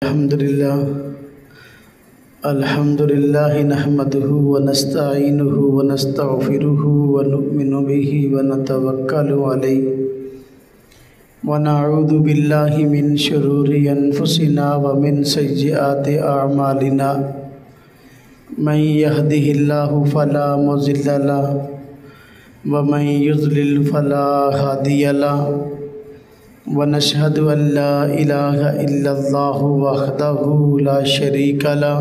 الحمد لله نحمده ونستعينه ونستغفره ونؤمن به ونتوكل عليه ونعوذ بالله من شرور أنفسنا ومن سيئات أعمالنا من يهده الله فلا مضل له ومن يضلل فلا هادي له ونشهد أن لا إله إلا الله وحده لا شريك له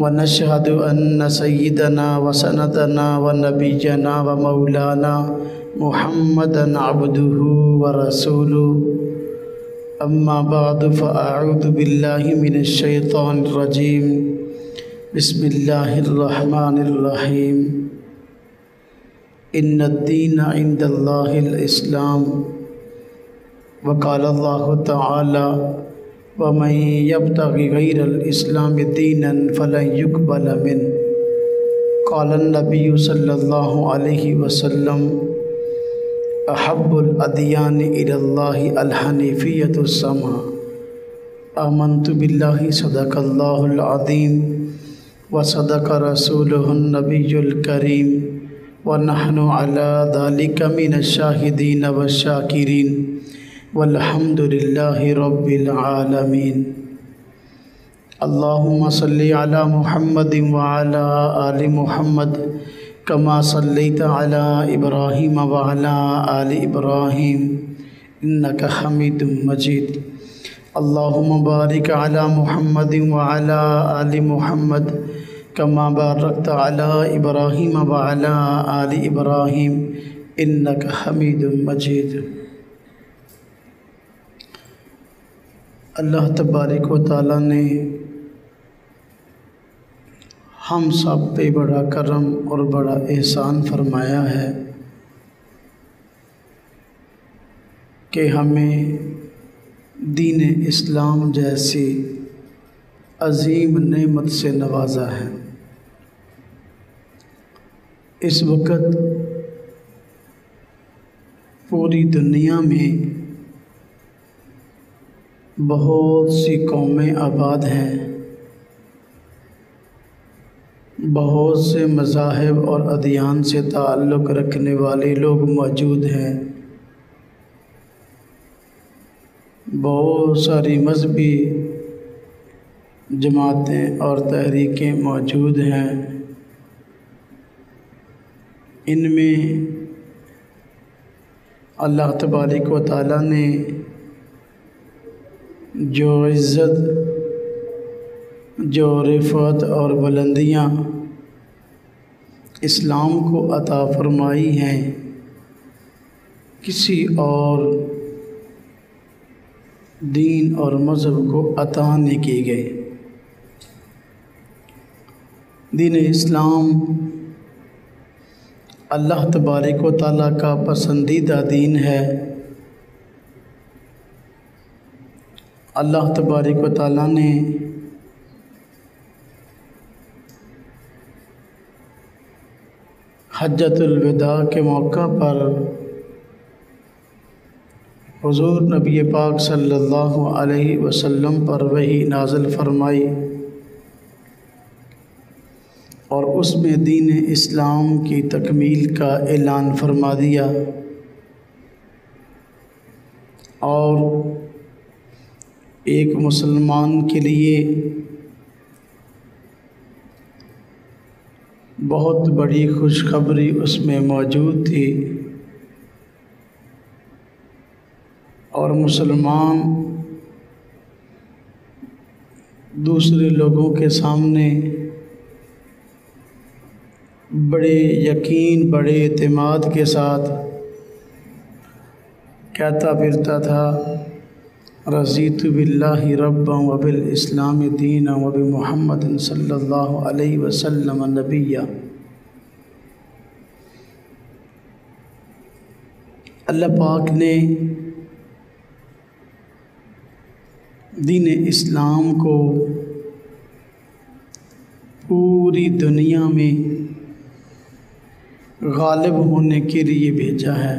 ونشهد أن سيدنا وسندنا ونبينا ومولانا محمدا عبده ورسوله أما بعد فأعوذ بالله من الشيطان الرجيم بسم الله الرحمن الرحيم إن الدين عند الله الإسلام وقال الله تعالى ومن يبتغي غير الإسلام دينا فلن يقبل منه قال النبي صلى الله عليه وسلم أحب الأديان إلى الله الحنيفية السمحة آمنت بالله صدق الله العظيم وصدق رسوله النبي الكريم ونحن على ذلك من الشاهدين والشاكرين والحمد لله رب العالمين اللهم صل على محمد وعلى آل محمد كما صليت على إبراهيم وعلى آل إبراهيم إنك حميد مجيد اللهم بارك على محمد وعلى آل محمد كما باركت على إبراهيم وعلى آل إبراهيم إنك حميد مجيد۔ اللہ تبارک و تعالیٰ نے ہم سب پہ بڑا کرم اور بڑا احسان فرمایا ہے کہ ہمیں دین اسلام جیسی عظیم نعمت سے نوازا ہے۔ اس وقت پوری دنیا میں بہت سی قومیں آباد ہیں، بہت سے مذاہب اور ادیان سے تعلق رکھنے والے لوگ موجود ہیں، بہت ساری مذہبی جماعتیں اور تحریکیں موجود ہیں۔ ان میں اللہ تبارک و تعالیٰ نے جو عزت، جو رفعت اور بلندیاں اسلام کو عطا فرمائی ہیں، کسی اور دین اور مذہب کو عطا نہیں کی گئی۔ دین اسلام اللہ تبارک و تعالیٰ کا پسندیدہ دین ہے۔ اللہ تبارک و تعالیٰ نے حجۃ الوداع کے موقع پر حضور نبی پاک صلی اللہ علیہ وسلم پر وحی نازل فرمائی اور اس میں دین اسلام کی تکمیل کا اعلان فرما دیا، اور ایک مسلمان کے لیے بہت بڑی خوشخبری اس میں موجود تھی، اور مسلمان دوسرے لوگوں کے سامنے بڑے یقین، بڑے اعتماد کے ساتھ کہتا پھرتا تھا رضیت باللہ ربا وبالاسلام دینا وبمحمد صلی اللہ علیہ وسلم نبیا۔ اللہ پاک نے دین اسلام کو پوری دنیا میں غالب ہونے کے لیے بھیجا ہے۔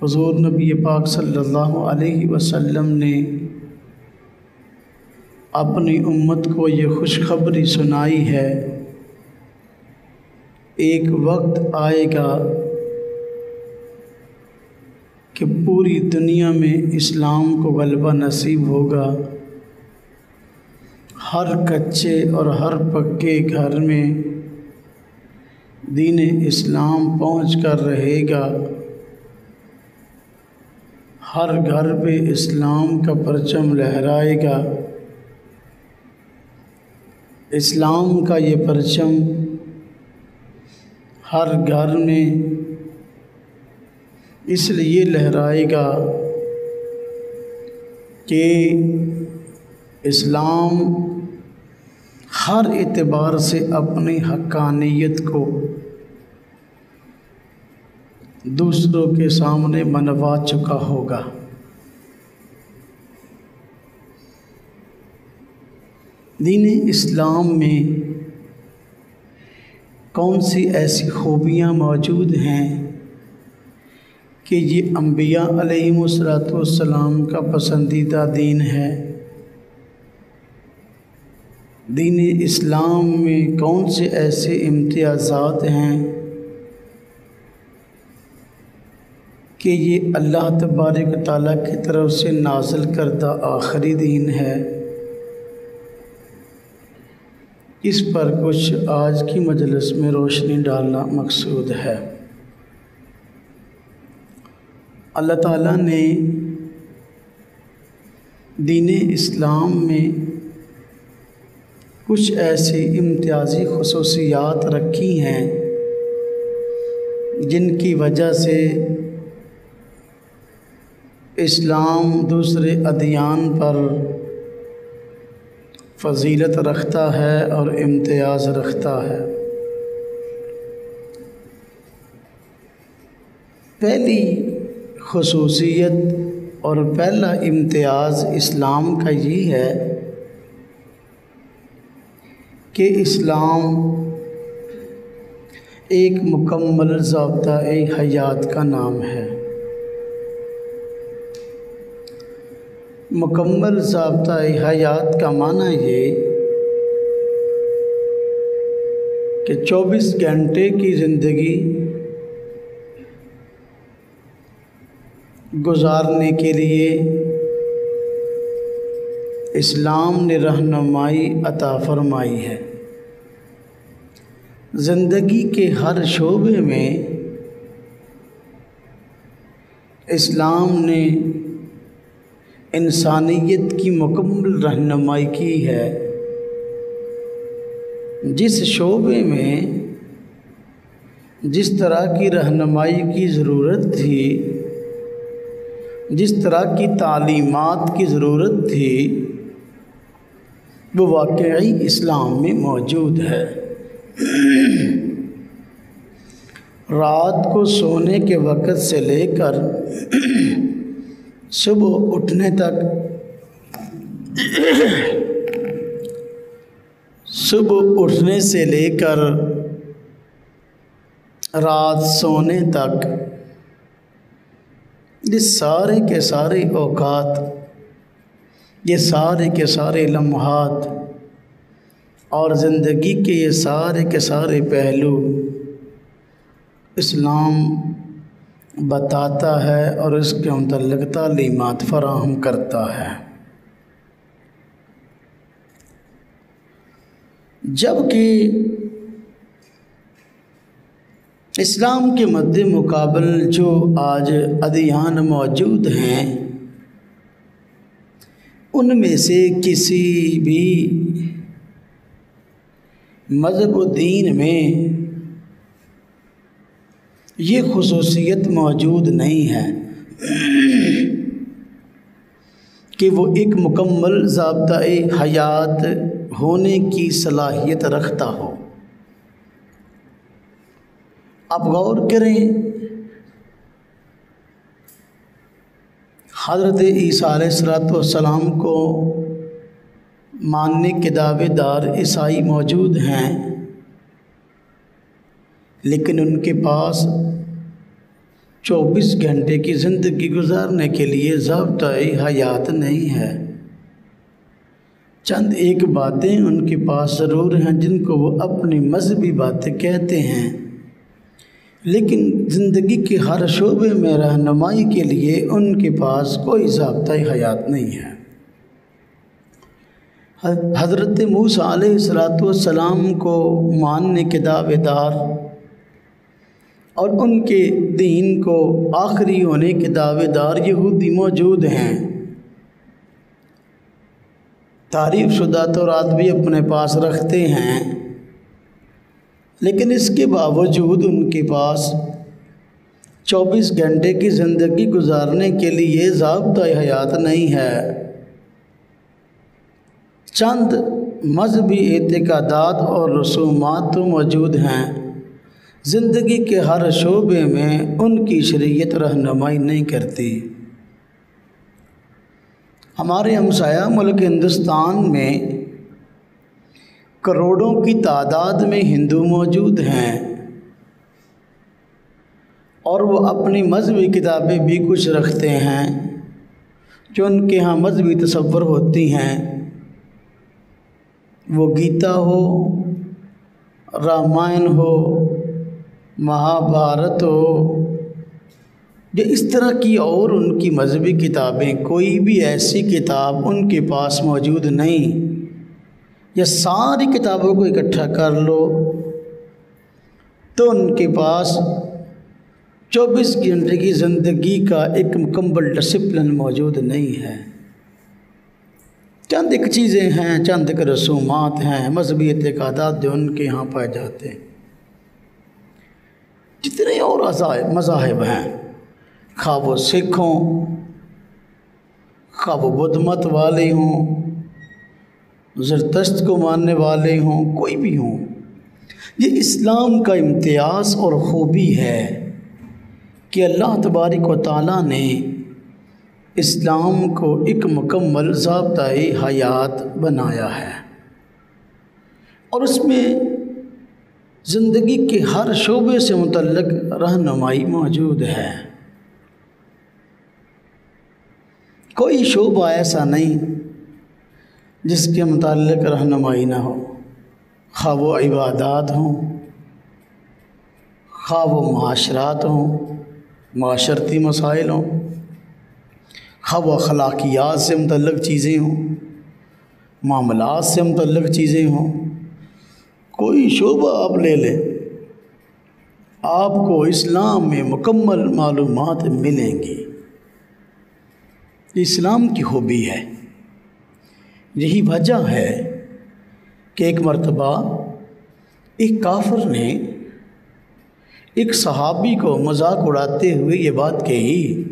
حضور نبی پاک صلی اللہ علیہ وسلم نے اپنی امت کو یہ خوشخبری سنائی ہے، ایک وقت آئے گا کہ پوری دنیا میں اسلام کو غلبہ نصیب ہوگا، ہر کچے اور ہر پکے گھر میں دین اسلام پہنچ کر رہے گا، ہر گھر پہ اسلام کا پرچم لہرائے گا۔ اسلام کا یہ پرچم ہر گھر میں اس لیے لہرائے گا کہ اسلام ہر اعتبار سے اپنی حقانیت کو دوسروں کے سامنے منوا چکا ہوگا۔ دین اسلام میں کون سی ایسی خوبیاں موجود ہیں کہ یہ انبیاء علیہم السلام کا پسندیدہ دین ہے؟ دین اسلام میں کون سے ایسے امتیازات ہیں کہ یہ اللہ تبارک و تعالیٰ کی طرف سے نازل کردہ آخری دین ہے؟ اس پر کچھ آج کی مجلس میں روشنی ڈالنا مقصود ہے۔ اللہ تعالیٰ نے دین اسلام میں کچھ ایسی امتیازی خصوصیات رکھی ہیں جن کی وجہ سے اسلام دوسرے ادیان پر فضیلت رکھتا ہے اور امتیاز رکھتا ہے۔ پہلی خصوصیت اور پہلا امتیاز اسلام کا یہ ہے کہ اسلام ایک مکمل ضابطۂ حیات کا نام ہے۔ مکمل ضابطۂ حیات کا معنی یہ کہ 24 گھنٹے کی زندگی گزارنے کے لیے اسلام نے رہنمائی عطا فرمائی ہے۔ زندگی کے ہر شعبے میں اسلام نے انسانیت کی مکمل رہنمائی کی ہے۔ جس شعبے میں جس طرح کی رہنمائی کی ضرورت تھی، جس طرح کی تعلیمات کی ضرورت تھی، وہ واقعی اسلام میں موجود ہے۔ رات کو سونے کے وقت سے لے کر صبح اٹھنے تک، صبح اٹھنے سے لے کر رات سونے تک، یہ سارے کے سارے اوقات، یہ سارے کے سارے لمحات اور زندگی کے یہ سارے کے سارے پہلو اسلام بتاتا ہے اور اس کے متعلق تعلیمات فراہم کرتا ہے۔ جبکہ اسلام کے مد مقابل جو آج ادیان موجود ہیں، ان میں سے کسی بھی مذہب و دین میں یہ خصوصیت موجود نہیں ہے کہ وہ ایک مکمل ضابطۂ حیات ہونے کی صلاحیت رکھتا ہو۔ آپ غور کریں، حضرت عیسیٰ علیہ السلام کو ماننے کے دعوے دار عیسائی موجود ہیں، لیکن ان کے پاس 24 گھنٹے کی زندگی گزارنے کے لیے ضابطۂ حیات نہیں ہے۔ چند ایک باتیں ان کے پاس ضرور ہیں جن کو وہ اپنی مذہبی باتیں کہتے ہیں، لیکن زندگی کے ہر شعبے میں رہنمائی کے لیے ان کے پاس کوئی ضابطۂ حیات نہیں ہے۔ حضرت موسیٰ علیہ السلام کو ماننے کے دعوے دار اور ان کے دین کو آخری ہونے کے دعوے دار یہودی موجود ہیں۔ تعریف شدہ تورات بھی اپنے پاس رکھتے ہیں، لیکن اس کے باوجود ان کے پاس 24 گھنٹے کی زندگی گزارنے کے لیے ضابطۂ حیات نہیں ہے۔ چند مذہبی اعتقادات اور رسومات تو موجود ہیں، زندگی کے ہر شعبے میں ان کی شریعت رہنمائی نہیں کرتی۔ ہمارے ہمسایہ ملک ہندوستان میں کروڑوں کی تعداد میں ہندو موجود ہیں، اور وہ اپنی مذہبی کتابیں بھی کچھ رکھتے ہیں جو ان کے ہاں مذہبی تصور ہوتی ہیں۔ وہ گیتا ہو، رامائن ہو، مہابھارت ہو، یا اس طرح کی اور ان کی مذہبی کتابیں، کوئی بھی ایسی کتاب ان کے پاس موجود نہیں۔ یا ساری کتابوں کو اکٹھا کر لو تو ان کے پاس 24 گھنٹے کی زندگی کا ایک مکمل ڈسپلن موجود نہیں ہے۔ چند ایک چیزیں ہیں، چند ایک رسومات ہیں، مذہبی اعتقادات جو ان کے ہاں پائے جاتے ہیں۔ جتنے اور مذاہب ہیں، خواہ وہ سکھ ہوں، خواہ وہ بدھ مت والے ہوں، زرتشت کو ماننے والے ہوں، کوئی بھی ہوں، یہ اسلام کا امتیاز اور خوبی ہے کہ اللہ تبارک و تعالیٰ نے اسلام کو ایک مکمل ضابطۂ حیات بنایا ہے، اور اس میں زندگی کے ہر شعبے سے متعلق رہنمائی موجود ہے۔ کوئی شعبہ ایسا نہیں جس کے متعلق رہنمائی نہ ہو، خواہ وہ عبادات ہوں، خواہ وہ معاشرات ہوں، معاشرتی مسائل ہوں، خواہ وہ اخلاقیات سے متعلق چیزیں ہوں، معاملات سے متعلق چیزیں ہوں۔ کوئی شعبہ آپ لے لیں، آپ کو اسلام میں مکمل معلومات ملیں گی۔ اسلام کی خوبی ہے۔ یہی وجہ ہے کہ ایک مرتبہ ایک کافر نے ایک صحابی کو مذاق اڑاتے ہوئے یہ بات کہی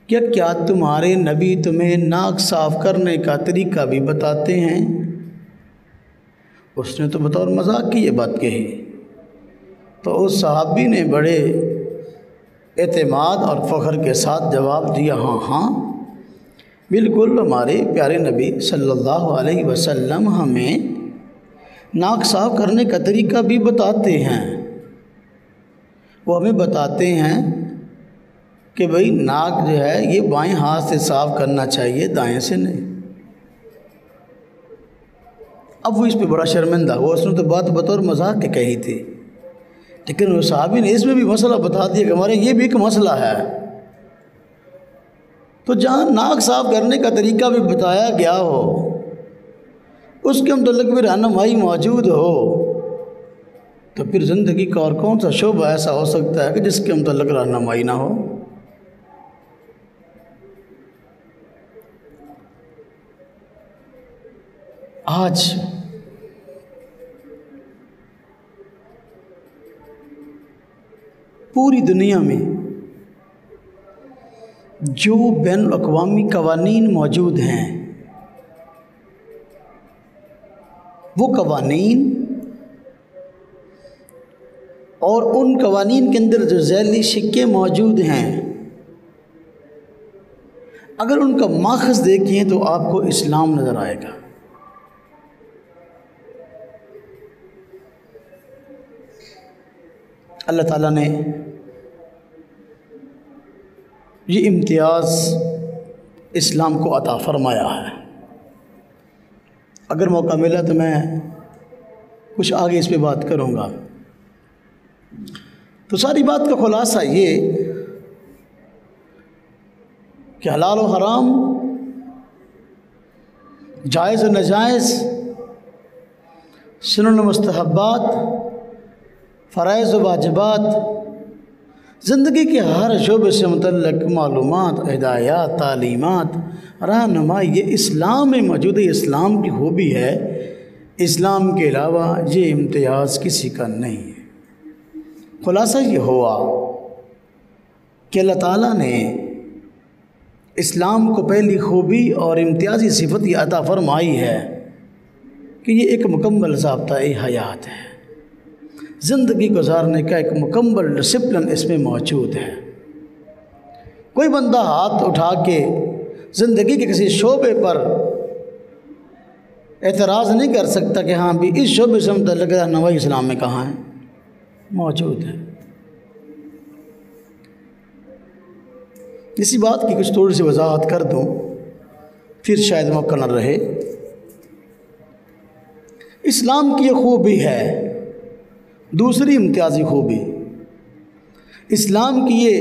کہ کیا تمہارے نبی تمہیں ناک صاف کرنے کا طریقہ بھی بتاتے ہیں؟ اس نے تو بطور مذاق کی یہ بات کہی، تو اس صحابی نے بڑے اعتماد اور فخر کے ساتھ جواب دیا، ہاں ہاں بالکل، ہمارے پیارے نبی صلی اللہ علیہ وسلم ہمیں ناک صاف کرنے کا طریقہ بھی بتاتے ہیں۔ وہ ہمیں بتاتے ہیں کہ بھئی ناک جو ہے یہ بائیں ہاتھ سے صاف کرنا چاہیے، دائیں سے نہیں۔ اب وہ اس پہ بڑا شرمندہ ہوا، اس نے تو بات بطور مذاق کے کہی تھی، لیکن وہ صحابی نے اس میں بھی مسئلہ بتا دیا کہ ہمارے یہ بھی ایک مسئلہ ہے۔ تو جہاں ناک صاف کرنے کا طریقہ بھی بتایا گیا ہو، اس کے متعلق بھی رہنمائی موجود ہو، تو پھر زندگی کا اور کون سا شعبہ ایسا ہو سکتا ہے کہ جس کے متعلق رہنمائی نہ ہو؟ آج پوری دنیا میں جو بین الاقوامی قوانین موجود ہیں، وہ قوانین اور ان قوانین کے اندر جو ذیلی شکے موجود ہیں، اگر ان کا ماخذ دیکھیں تو آپ کو اسلام نظر آئے گا۔ اللہ تعالیٰ نے یہ امتیاز اسلام کو عطا فرمایا ہے۔ اگر موقع ملا تو میں کچھ آگے اس پہ بات کروں گا۔ تو ساری بات کا خلاصہ یہ کہ حلال و حرام، جائز و ناجائز، سنن و مستحبات، فرائض و واجبات، زندگی کے ہر شعبے سے متعلق معلومات، ہدایات، تعلیمات، رہنمائی، یہ اسلام میں موجود ہے۔ اسلام کی خوبی ہے، اسلام کے علاوہ یہ امتیاز کسی کا نہیں ہے۔ خلاصہ یہ ہوا کہ اللہ تعالیٰ نے اسلام کو پہلی خوبی اور امتیازی صفت یہ عطا فرمائی ہے کہ یہ ایک مکمل ضابطۂ حیات ہے، زندگی گزارنے کا ایک مکمل ڈسپلن اس میں موجود ہے۔ کوئی بندہ ہاتھ اٹھا کے زندگی کے کسی شعبے پر اعتراض نہیں کر سکتا کہ ہاں بھی اس شعبے سے متعلق رہنمائی اسلام میں کہاں ہے، موجود ہے۔ اسی بات کی کچھ تھوڑی سی وضاحت کر دوں، پھر شاید موقع نہ رہے۔ اسلام کی یہ خوبی ہے، دوسری امتیازی خوبی، اسلام کی یہ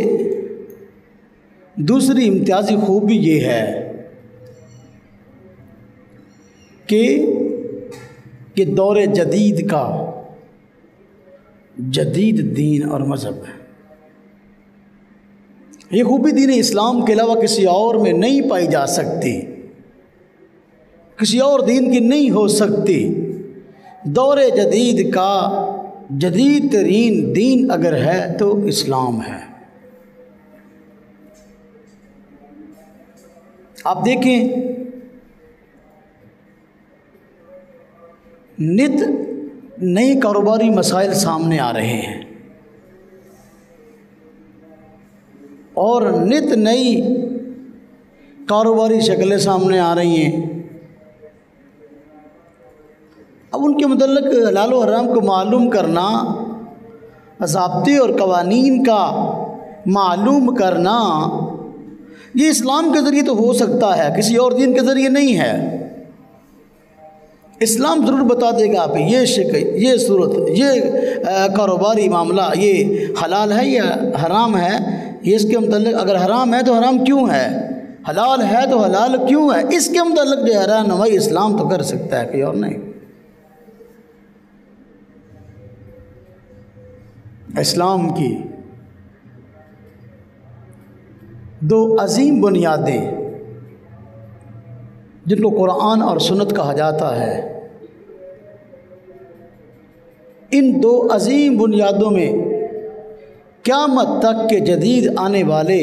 دوسری امتیازی خوبی یہ ہے کہ یہ دور جدید کا جدید دین اور مذہب ہے۔ یہ خوبی دین اسلام کے علاوہ کسی اور میں نہیں پائی جا سکتی، کسی اور دین کی نہیں ہو سکتی۔ دور جدید کا جدید ترین دین اگر ہے تو اسلام ہے۔ آپ دیکھیں، نت نئے کاروباری مسائل سامنے آ رہے ہیں اور نت نئی کاروباری شکلیں سامنے آ رہی ہیں۔ اب ان کے متعلق حلال و حرام کو معلوم کرنا، ضابطے اور قوانین کا معلوم کرنا، یہ اسلام کے ذریعے تو ہو سکتا ہے، کسی اور دین کے ذریعے نہیں ہے۔ اسلام ضرور بتا دے گا آپ یہ شکل، یہ صورت، یہ کاروباری معاملہ یہ حلال ہے یا حرام ہے، یہ اس کے متعلق اگر حرام ہے تو حرام کیوں ہے، حلال ہے تو حلال کیوں ہے، اس کے متعلق جو ہے رہنمائی اسلام تو کر سکتا ہے، کوئی اور نہیں۔ اسلام کی دو عظیم بنیادیں جن کو قرآن اور سنت کہا جاتا ہے، ان دو عظیم بنیادوں میں قیامت تک کے جدید آنے والے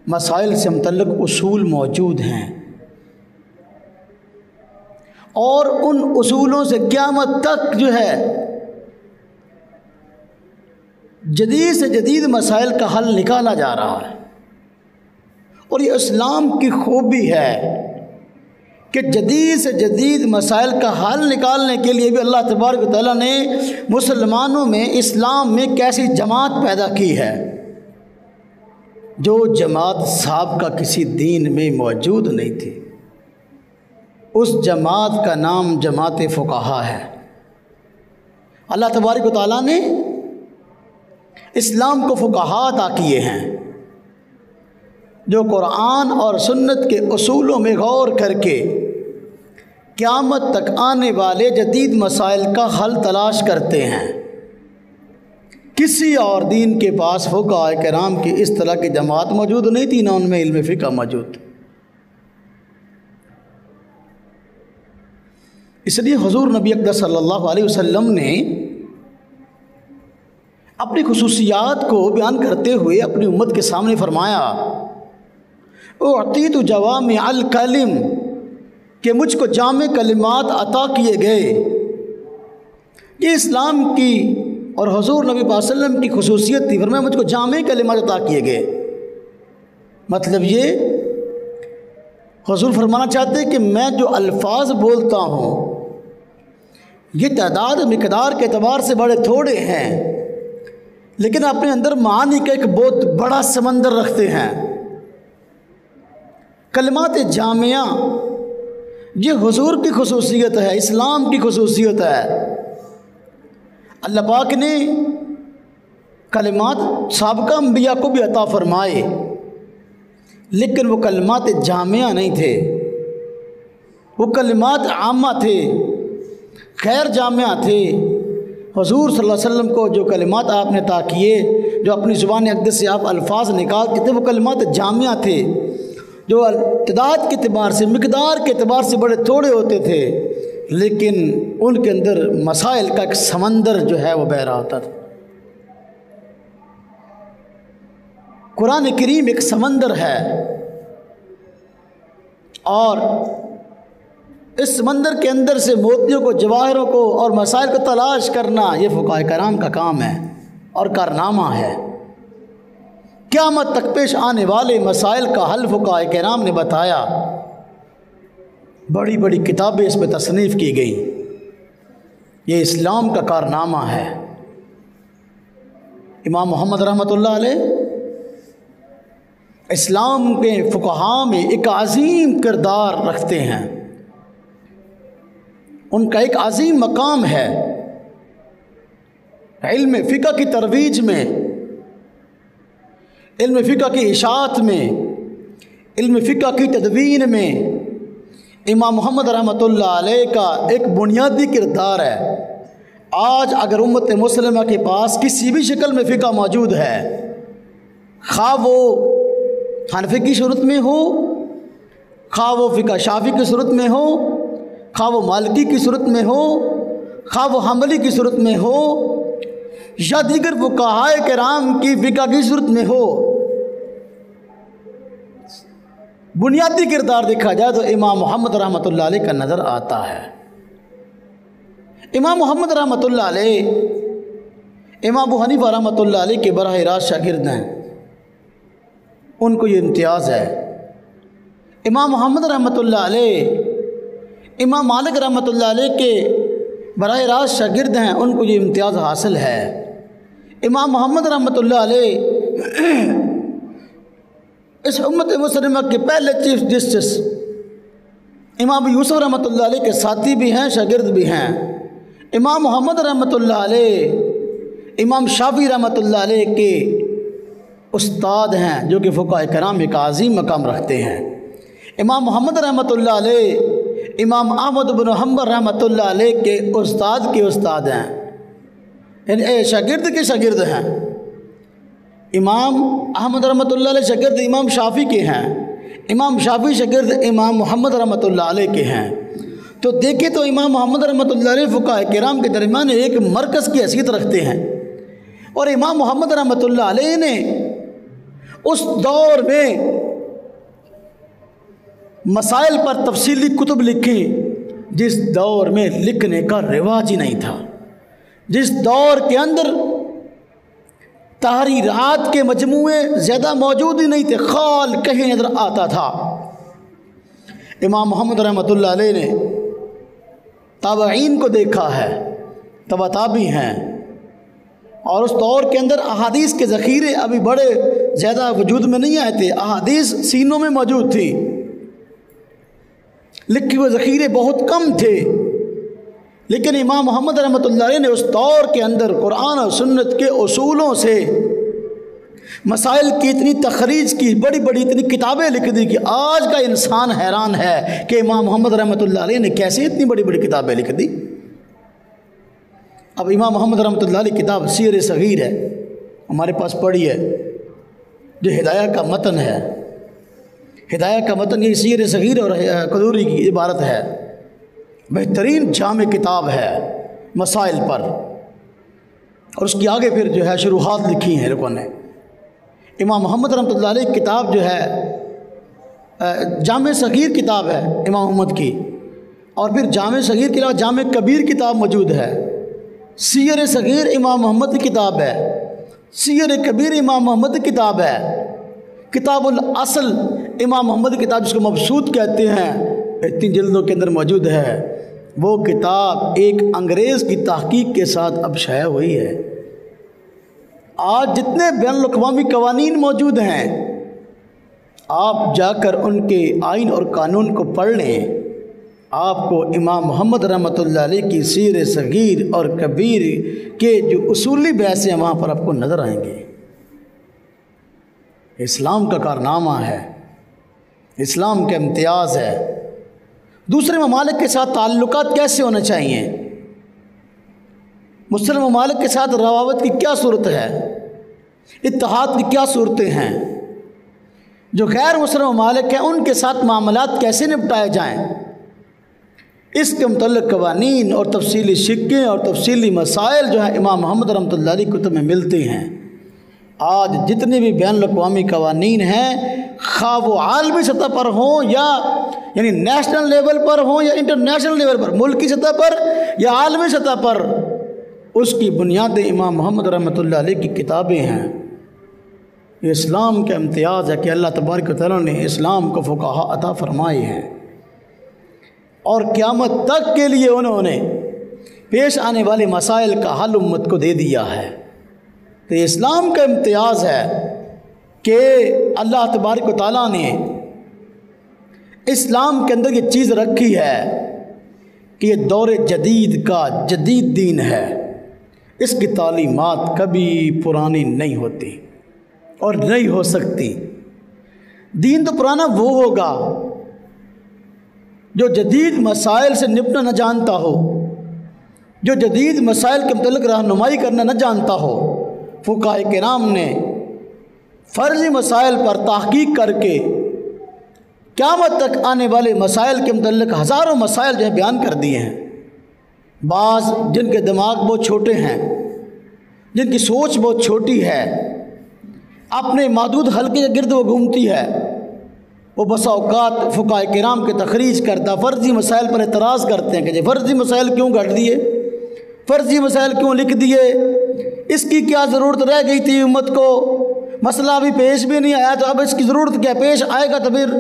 مسائل سے متعلق اصول موجود ہیں، اور ان اصولوں سے قیامت تک جو ہے جدید سے جدید مسائل کا حل نکالا جا رہا ہے۔ اور یہ اسلام کی خوبی ہے کہ جدید سے جدید مسائل کا حل نکالنے کے لیے بھی اللہ تبارک و تعالیٰ نے مسلمانوں میں، اسلام میں کیسی جماعت پیدا کی ہے جو جماعت سابقہ کسی دین میں موجود نہیں تھی۔ اس جماعت کا نام جماعت فقہا ہے۔ اللہ تبارک و تعالیٰ نے اسلام کو فقہا عطا کیے ہیں جو قرآن اور سنت کے اصولوں میں غور کر کے قیامت تک آنے والے جدید مسائل کا حل تلاش کرتے ہیں۔ کسی اور دین کے پاس فقہاء کرام کی اس طرح کی جماعت موجود نہیں تھی، نہ ان میں علم فقہ موجود۔ اس لیے حضور نبی اقدس صلی اللہ علیہ وسلم نے اپنی خصوصیات کو بیان کرتے ہوئے اپنی امت کے سامنے فرمایا، اعطیت جوامع الکلم، کہ مجھ کو جامع کلمات عطا کیے گئے۔ یہ اسلام کی اور حضور نبی صلی اللہ علیہ وسلم کی خصوصیت تھی، فرمایا مجھ کو جامع کلمات عطا کیے گئے۔ مطلب یہ حضور فرمانا چاہتے ہیں کہ میں جو الفاظ بولتا ہوں یہ تعداد مقدار کے اعتبار سے بڑے تھوڑے ہیں، لیکن اپنے اندر معانی کا ایک بہت بڑا سمندر رکھتے ہیں۔ کلمات جامعہ یہ حضور کی خصوصیت ہے، اسلام کی خصوصیت ہے۔ اللہ پاک نے کلمات سابقہ انبیاء کو بھی عطا فرمائے، لیکن وہ کلمات جامعہ نہیں تھے، وہ کلمات عامہ تھے، خیر جامعہ تھے۔ حضور صلی اللہ علیہ وسلم کو جو کلمات آپ نے عطا کیے، جو اپنی زبان اقدس سے آپ الفاظ نکالتے تھے، وہ کلمات جامعہ تھے، جو تعداد کے اعتبار سے، مقدار کے اعتبار سے بڑے تھوڑے ہوتے تھے، لیکن ان کے اندر مسائل کا ایک سمندر جو ہے وہ بہہ رہا ہوتا تھا۔ قرآن کریم ایک سمندر ہے، اور اس سمندر کے اندر سے موتیوں کو، جواہروں کو اور مسائل کو تلاش کرنا یہ فقہاء کرام کا کام ہے اور کارنامہ ہے۔ قیامت تک پیش آنے والے مسائل کا حل فقہاء کرام نے بتایا، بڑی بڑی کتابیں اس پہ تصنیف کی گئی۔ یہ اسلام کا کارنامہ ہے۔ امام محمد رحمۃ اللہ علیہ اسلام کے فقہاء میں ایک عظیم کردار رکھتے ہیں، ان کا ایک عظیم مقام ہے علم فقہ کی ترویج میں، علم فقہ کی اشاعت میں، علم فقہ کی تدوین میں۔ امام محمد رحمۃ اللہ علیہ کا ایک بنیادی کردار ہے۔ آج اگر امت مسلمہ کے پاس کسی بھی شکل میں فقہ موجود ہے، خواہ وہ حنفی کی صورت میں ہو، خواہ وہ فقہ شافعی کی صورت میں ہو، خواہ وہ مالکی کی صورت میں ہو، خواہ وہ حنبلی کی صورت میں ہو، یا دیگر فقہاء کرام کی فقہ کی صورت میں ہو، بنیادی کردار دیکھا جائے تو امام محمد رحمۃ اللہ علیہ کا نظر آتا ہے۔ امام محمد رحمۃ اللہ علیہ امام ابو حنیفہ رحمۃ اللہ علیہ کے براہ راست شاگرد ہیں، ان کو یہ امتیاز ہے۔ امام محمد رحمۃ اللہ علیہ امام مالک رحمۃ اللہ علیہ کے براہ راست شاگرد ہیں، ان کو یہ امتیاز حاصل ہے۔ امام محمد رحمۃ اللہ علیہ اس امت مسلمہ کے پہلے چیف جسٹس امام یوسف رحمۃ اللہ علیہ کے ساتھی بھی ہیں، شاگرد بھی ہیں۔ امام محمد رحمۃ اللہ علیہ امام شافعی رحمۃ اللہ علیہ کے استاد ہیں، جو کہ فقہاء کرام ایک عظیم مقام رکھتے ہیں۔ امام محمد رحمۃ اللہ علیہ امام احمد بن حنبل رحمۃ اللہ علیہ کے استاد کے استاد ہیں، یعنی شاگرد کے شاگرد ہیں۔ امام احمد رحمۃ اللہ علیہ شاگرد امام شافعی کے ہیں، امام شافعی شاگرد امام محمد رحمۃ اللہ علیہ کے ہیں۔ تو دیکھیں تو امام محمد رحمۃ اللہ علیہ فقہاء کرام کے درمیان ایک مرکز کی حیثیت رکھتے ہیں، اور امام محمد رحمۃ اللہ علیہ نے اس دور میں مسائل پر تفصیلی کتب لکھی جس دور میں لکھنے کا رواج ہی نہیں تھا، جس دور کے اندر تحریرات کے مجموعے زیادہ موجود ہی نہیں تھے، خال کہیں نظر آتا تھا۔ امام محمد رحمۃ اللہ علیہ نے تابعین کو دیکھا ہے، تبع تابعی ہیں، اور اس دور کے اندر احادیث کے ذخیرے ابھی بڑے زیادہ وجود میں نہیں آئے تھے، احادیث سینوں میں موجود تھی، لکھے ہوئے ذخیرے بہت کم تھے، لیکن امام محمد رحمۃ اللہ علیہ نے اس دور کے اندر قرآن اور سنت کے اصولوں سے مسائل کی اتنی تخریج کی، بڑی بڑی اتنی کتابیں لکھ دی کہ آج کا انسان حیران ہے کہ امام محمد رحمۃ اللہ علیہ نے کیسے اتنی بڑی بڑی کتابیں لکھ دی۔ اب امام محمد رحمۃ اللہ علیہ کتاب سیر صغیر ہے، ہمارے پاس پڑھی ہے، جو ہدایہ کا متن ہے۔ ہدایہ کا متن یہ سیر صغیر اور قدوری کی عبارت ہے، بہترین جامع کتاب ہے مسائل پر، اور اس کی آگے پھر جو ہے شروحات لکھی ہیں لوگوں نے۔ امام محمد رحمۃ اللہ علیہ کتاب جو ہے جامع صغیر کتاب ہے امام محمد کی، اور پھر جامع صغیر کے علاوہ جامع کبیر کتاب موجود ہے، سیر صغیر امام محمد کی کتاب ہے، سیر کبیر امام محمد کی کتاب ہے، کتاب الاصل امام محمد کی کتاب جس کو مبسوط کہتے ہیں، اتنی جلدوں کے اندر موجود ہے۔ وہ کتاب ایک انگریز کی تحقیق کے ساتھ اب شائع ہوئی ہے، آج جتنے بین الاقوامی قوانین موجود ہیں، آپ جا کر ان کے آئین اور قانون کو پڑھ لیں، آپ کو امام محمد رحمۃ اللہ علیہ کی سیر صغیر اور کبیر کے جو اصولی بحث ہیں وہاں پر آپ کو نظر آئیں گے۔ اسلام کا کارنامہ ہے، اسلام کا امتیاز ہے۔ دوسرے ممالک کے ساتھ تعلقات کیسے ہونے چاہیے، مسلم ممالک کے ساتھ روابط کی کیا صورت ہے، اتحاد کی کیا صورتیں ہیں، جو غیر مسلم ممالک ہیں ان کے ساتھ معاملات کیسے نپٹائے جائیں، اس کے متعلق قوانین اور تفصیلی شقیں اور تفصیلی مسائل جو ہیں امام محمد رحمۃ اللہ علیہ کتب میں ملتے ہیں۔ آج جتنے بھی بین الاقوامی قوانین ہیں، خواہ وہ عالمی سطح پر ہوں یا یعنی نیشنل لیول پر ہوں یا انٹرنیشنل لیول پر، ملکی سطح پر یا عالمی سطح پر، اس کی بنیادیں امام محمد رحمۃ اللہ علیہ کی کتابیں ہیں۔ یہ اسلام کا امتیاز ہے کہ اللہ تبارک و تعالیٰ نے اسلام کو فقہاء عطا فرمائے ہیں اور قیامت تک کے لیے انہوں نے پیش آنے والے مسائل کا حل امت کو دے دیا ہے۔ تو اسلام کا امتیاز ہے کہ اللہ تبارک و تعالیٰ نے اسلام کے اندر یہ چیز رکھی ہے کہ یہ دور جدید کا جدید دین ہے، اس کی تعلیمات کبھی پرانی نہیں ہوتی اور نہیں ہو سکتی۔ دین تو پرانا وہ ہوگا جو جدید مسائل سے نپٹنا نہ جانتا ہو، جو جدید مسائل کے متعلق رہنمائی کرنا نہ جانتا ہو۔ فقہاء کرام نے فرضی مسائل پر تحقیق کر کے قیامت تک آنے والے مسائل کے متعلق ہزاروں مسائل جو ہے بیان کر دیے ہیں۔ بعض جن کے دماغ بہت چھوٹے ہیں، جن کی سوچ بہت چھوٹی ہے، اپنے محدود حلقے کے گرد وہ گھومتی ہے، وہ بسا اوقات فقہاء کرام کے تخریج کرتا فرضی مسائل پر اعتراض کرتے ہیں کہ جی فرضی مسائل کیوں گھڑ دیے، فرضی مسائل کیوں لکھ دیے، اس کی کیا ضرورت رہ گئی تھی امت کو، مسئلہ ابھی پیش بھی نہیں آیا تو اب اس کی ضرورت کیا، پیش آئے گا تو پھر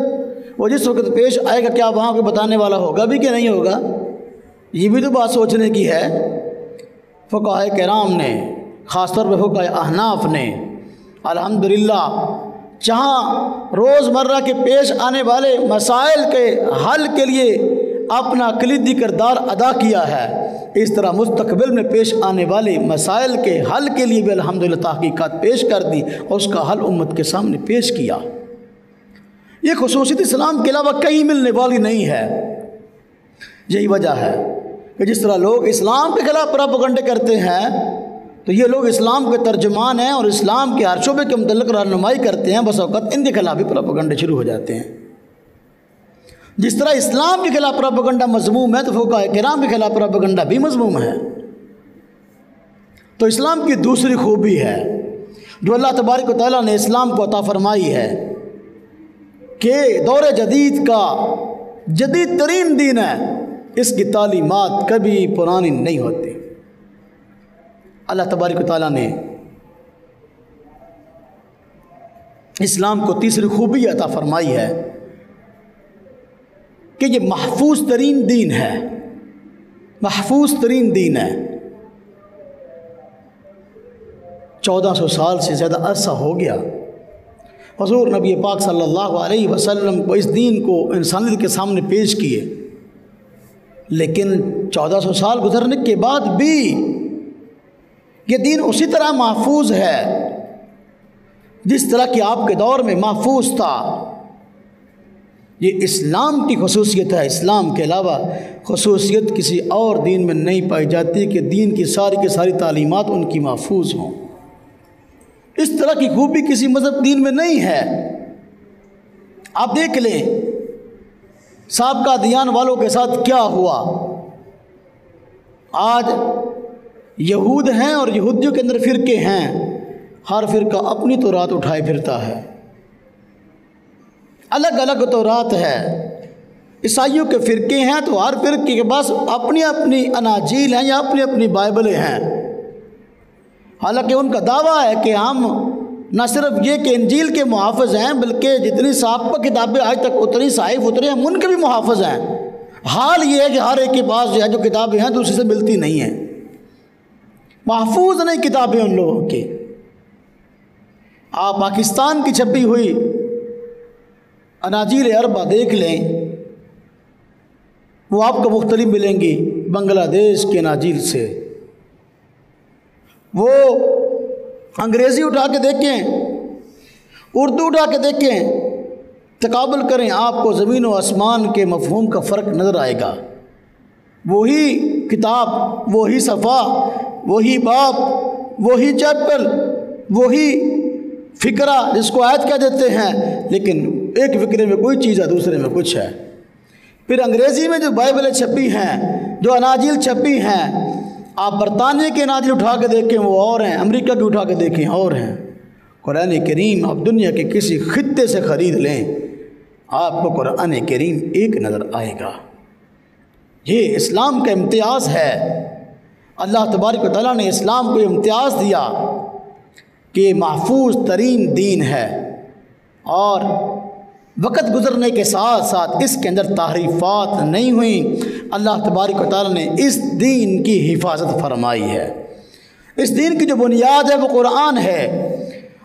وہ جس وقت پیش آئے گا کیا وہاں کو بتانے والا ہوگا بھی کہ نہیں ہوگا، یہ بھی تو بات سوچنے کی ہے۔ فقہاء کرام نے خاص طور پہ فقہاء احناف نے الحمدللہ جہاں روزمرہ کے پیش آنے والے مسائل کے حل کے لیے اپنا کلیدی کردار ادا کیا ہے، اس طرح مستقبل میں پیش آنے والے مسائل کے حل کے لیے بھی الحمدللہ تحقیقات پیش کر دی اور اس کا حل امت کے سامنے پیش کیا۔ یہ خصوصیت اسلام کے علاوہ کہیں ملنے والی نہیں ہے۔ یہی وجہ ہے کہ جس طرح لوگ اسلام کے خلاف پروپیگنڈے کرتے ہیں تو یہ لوگ اسلام کے ترجمان ہیں اور اسلام کے ہر شعبے کے متعلق رہنمائی کرتے ہیں، بس اوقات ان کے خلاف بھی پروپیگنڈے شروع ہو جاتے ہیں۔ جس طرح اسلام کے خلاف پروپیگنڈا مذموم ہے تو فقہاء کرام کے خلاف پروپیگنڈا بھی مذموم ہے۔ تو اسلام کی دوسری خوبی ہے جو اللہ تبارک و تعالیٰ نے اسلام کو عطا فرمائی ہے کہ دور جدید کا جدید ترین دین ہے، اس کی تعلیمات کبھی پرانی نہیں ہوتی۔ اللہ تبارک و تعالیٰ نے اسلام کو تیسری خوبی عطا فرمائی ہے کہ یہ محفوظ ترین دین ہے، محفوظ ترین دین ہے۔ 1400 سال سے زیادہ عرصہ ہو گیا حضور نبی پاک صلی اللہ علیہ وسلم کو اس دین کو انسانیت کے سامنے پیش کیے، لیکن 1400 سال گزرنے کے بعد بھی یہ دین اسی طرح محفوظ ہے جس طرح کہ آپ کے دور میں محفوظ تھا۔ یہ اسلام کی خصوصیت ہے، اسلام کے علاوہ خصوصیت کسی اور دین میں نہیں پائی جاتی کہ دین کی ساری تعلیمات ان کی محفوظ ہوں۔ اس طرح کی خوبی کسی مذہب دین میں نہیں ہے۔ آپ دیکھ لیں سابقہ ادیان والوں کے ساتھ کیا ہوا۔ آج یہود ہیں اور یہودیوں کے اندر فرقے ہیں، ہر فرقہ اپنی تورات اٹھائے پھرتا ہے، الگ الگ تورات ہے۔ عیسائیوں کے فرقے ہیں تو ہر فرقے کے پاس اپنی اپنی اناجیل ہیں یا اپنی اپنی بائبلیں ہیں، حالانکہ ان کا دعویٰ ہے کہ ہم نہ صرف یہ کہ انجیل کے محافظ ہیں بلکہ جتنی سابقہ کتابیں آج تک اتری صحائف اترے ہم ان کے بھی محافظ ہیں۔ حال یہ ہے کہ ہر ایک کے پاس جو ہے جو کتابیں ہیں دوسری سے ملتی نہیں ہیں، محفوظ نہیں کتابیں ان لوگوں کی۔ آپ پاکستان کی چھپی ہوئی اناجیل اربع دیکھ لیں، وہ آپ کو مختلف ملیں گی بنگلہ دیش کے اناجیل سے۔ وہ انگریزی اٹھا کے دیکھیں، اردو اٹھا کے دیکھیں، تقابل کریں، آپ کو زمین و آسمان کے مفہوم کا فرق نظر آئے گا۔ وہی کتاب، وہی صفحہ، وہی باب، وہی چیپٹر، وہی فقرہ جس کو آیت کہہ دیتے ہیں، لیکن ایک فقرے میں کوئی چیز ہے، دوسرے میں کچھ ہے۔ پھر انگریزی میں جو بائبلیں چھپی ہیں، جو اناجیل چھپی ہیں، آپ برطانیہ کے اناجیل اٹھا کے دیکھیں وہ اور ہیں، امریکہ کی اٹھا کے دیکھیں اور ہیں۔ قرآن کریم آپ دنیا کے کسی خطے سے خرید لیں، آپ کو قرآن کریم ایک نظر آئے گا۔ یہ اسلام کا امتیاز ہے۔ اللہ تبارک و تعالیٰ نے اسلام کو امتیاز دیا کہ یہ محفوظ ترین دین ہے، اور وقت گزرنے کے ساتھ ساتھ اس کے اندر تحریفات نہیں ہوئیں۔ اللہ تبارک و تعالیٰ نے اس دین کی حفاظت فرمائی ہے۔ اس دین کی جو بنیاد ہے وہ قرآن ہے،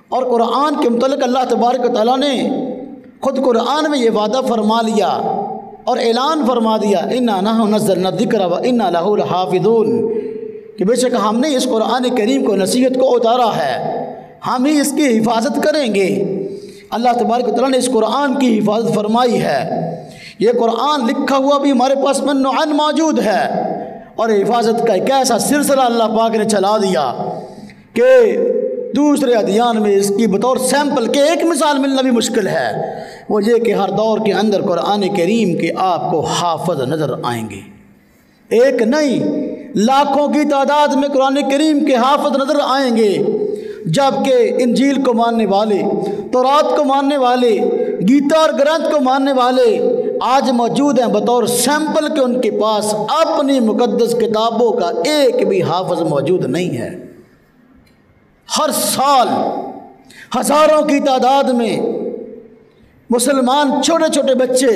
اور قرآن کے متعلق اللہ تبارک و تعالیٰ نے خود قرآن میں یہ وعدہ فرما لیا اور اعلان فرما دیا، اِنَّا نَحْنُ نَزَّلْنَا الذِّكْرَ وَإِنَّا لَهُ لَحَافِظُونَ، کہ بے شک ہم نے اس قرآن کریم کو، نصیحت کو اتارا ہے، ہم ہی اس کی حفاظت کریں گے۔ اللہ تبارک و تعالیٰ نے اس قرآن کی حفاظت فرمائی ہے۔ یہ قرآن لکھا ہوا بھی ہمارے پاس منعن موجود ہے، اور حفاظت کا ایک ایسا سلسلہ اللہ پاک نے چلا دیا کہ دوسرے ادیان میں اس کی بطور سیمپل کے ایک مثال ملنا بھی مشکل ہے۔ وہ یہ کہ ہر دور کے اندر قرآن کریم کے آپ کو حافظ نظر آئیں گے، ایک نہیں لاکھوں کی تعداد میں قرآن کریم کے حافظ نظر آئیں گے، جبکہ انجیل کو ماننے والے، تورات کو ماننے والے، گیتا اور گرنتھ کو ماننے والے آج موجود ہیں بطور سیمپل کے، ان کے پاس اپنی مقدس کتابوں کا ایک بھی حافظ موجود نہیں ہے۔ ہر سال ہزاروں کی تعداد میں مسلمان چھوٹے چھوٹے بچے،